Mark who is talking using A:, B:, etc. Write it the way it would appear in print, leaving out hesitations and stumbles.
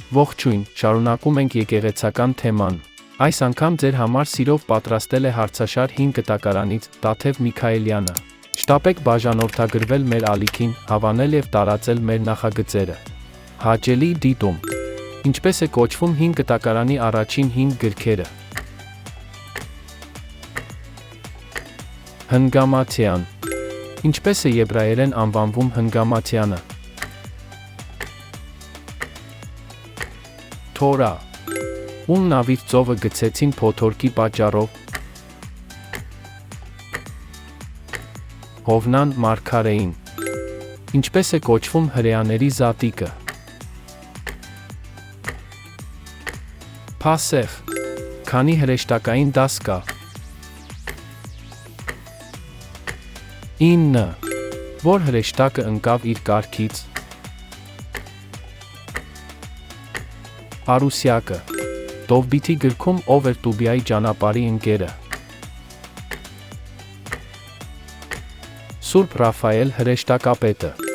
A: Ողջույն, շարունակում ենք եկեղեցական թեման։ Այս անգամ ձեր համար սիրով պատրաստել է հարցաշար 5 կտակարանից Տաթև Միքայելյանը։ Շտապեք բաժանորդագրվել մեր ալիքին, հավանել և տարածել մեր նախագծերը։ Հաճելի դիտում։ Ինչպես է կոչվում 5 կտակարանի առաջին 5 գրքերը։ Հնգամաթյան։ Ինչպես է եբրայերեն անվանվում հնգամաթյանը։ Թորա։ Ում նավից ծովը գցեցին փոթորկի պատճառով։ Հովնան մարգարեին։ Ինչպես է կոչվում հրեաների զատիկը։ Փասեխ։ Քանի հրեշտակային դաս կա։ 9. Որ հրեշտակը ընկավ իր կարգից։ Արուսյակը։ Դովբիթի գրքում ով էր Տուբիայի ճանապարհի ընկերը։ Սուրբ Ռաֆայել հրեշտակապետը։